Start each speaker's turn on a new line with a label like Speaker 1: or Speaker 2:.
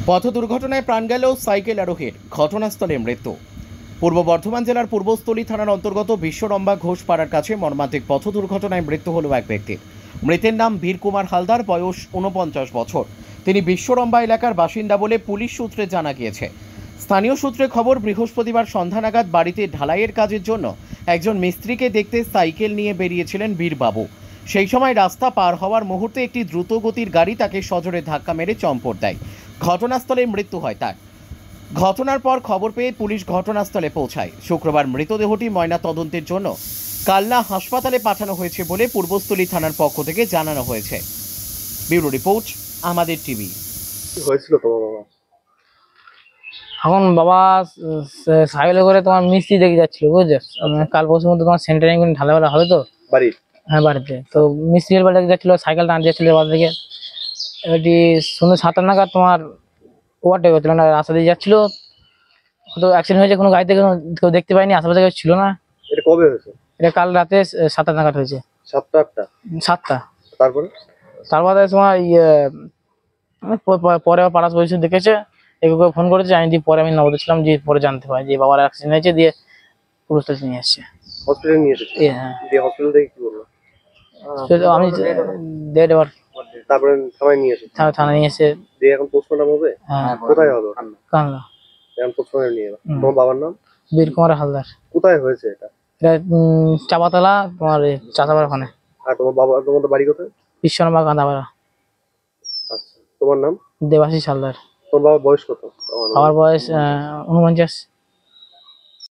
Speaker 1: পথ দুর্ঘটনায় প্রাণ গেল সাইকেল আরোহীর, ঘটনাস্থলে মৃত্যু। পূর্ব বর্ধমান জেলার পূর্বস্থলী থানার অন্তর্গত বিশ্বরম্বা ঘোষপাড়ার কাছে মর্মান্তিক পথ দুর্ঘটনায় মৃত্যু হল এক ব্যক্তির। মৃতের নাম বীর কুমার হালদার, বয়স ৪৯ বছর। তিনি বিশ্বরম্বা এলাকার বাসিন্দা বলে পুলিশ সূত্রে জানা গিয়েছে। স্থানীয় সূত্রে খবর, বৃহস্পতিবার সন্ধ্যা নাগাদ বাড়িতে ঢালাইয়ের কাজের জন্য একজন মিস্ত্রিকে দেখতে সাইকেল নিয়ে বেরিয়েছিলেন বীরবাবু। সেই সময় রাস্তা পার হওয়ার মুহূর্তে একটি দ্রুতগতির গাড়ি তাকে সজোরে ধাক্কা মেরে চম্পট দেয়। ঘটনাস্থলে মৃত্যু হয় তার। ঘটনার পর খবর পেয়ে পুলিশ ঘটনাস্থলে পৌঁছায়। শুক্রবার মৃতদেহটি ময়না তদন্তের জন্য কালনা হাসপাতালে পাঠানো হয়েছে বলে পূর্বস্থলী থানার পক্ষ থেকে জানানো হয়েছে। ব্যুরো রিপোর্ট, আমাদের টিভি।
Speaker 2: কি হয়েছিল তোমার বাবা?
Speaker 3: এখন বাবা সাইকেলে করে তোমার মিস্ত্রি দেখে যাচ্ছিল, বুঝছো? কাল পরশুর মধ্যে তোমার সেন্টারিং ঢালাইবেলা হবে তো
Speaker 2: বাড়ির?
Speaker 3: হ্যাঁ, বাড়িতে। তো মিস্ত্রির বাড়ি যাচ্ছিল, সাইকেল টান যাচ্ছিল বাড়ি থেকে। এটি সন্ধ্যে 7টা নাগাদ তোমার ওভারটেক হচ্ছিল না, রাস্তা দিয়ে যাচ্ছিল। তো অ্যাক্সিডেন্ট হয়েছে, কোনো গাড়িতে কেউ দেখতে পায়নি, আশেপাশে কেউ ছিল না।
Speaker 2: এটা কবে হয়েছে?
Speaker 3: এটা কাল রাতে 7টা নাগাদ হয়েছে।
Speaker 2: 7টা 8টা?
Speaker 3: 7টা।
Speaker 2: তারপরে
Speaker 3: তোমার পরে আবার পাড়া পরিষদ দেখেছে, একে ফোন করেছে, আমি দিয়ে পরে আমি নবদে ছিলাম, যে পরে জানতে পারি যে বাবার অ্যাক্সিডেন্ট হয়েছে, দিয়ে পুলিশ নিয়ে আসছে।
Speaker 2: হসপিটালে নিয়ে এসেছে?
Speaker 3: হ্যাঁ।
Speaker 2: দিয়ে হসপিটাল থেকে কি বললো?
Speaker 3: আমি ডেড এবার
Speaker 2: তারপরে থানায় নিয়ে এসেছে?
Speaker 3: থানা নিয়ে এসে
Speaker 2: দিয়ে এখন পোস্টমর্টম হবে?
Speaker 3: হ্যাঁ,
Speaker 2: কোথায় হবে?
Speaker 3: কানলা।
Speaker 2: এখন পোস্টমর্টম নিয়ে যাবে। তোমার বাবার নাম?
Speaker 3: বীর কুমার হালদার।
Speaker 2: কোথায় হয়েছে এটা?
Speaker 3: এটা চাপাতলা, তোমার চাচাপাড়া ওখানে।
Speaker 2: আর তোমাদের বাড়ি কোথায়?
Speaker 3: বিশ্বনাথ কান্দাপাড়া।
Speaker 2: আচ্ছা, তোমার নাম?
Speaker 3: দেবাশিস হালদার।
Speaker 2: তোমার বাবার বয়স কত?
Speaker 3: আমার বয়স 49।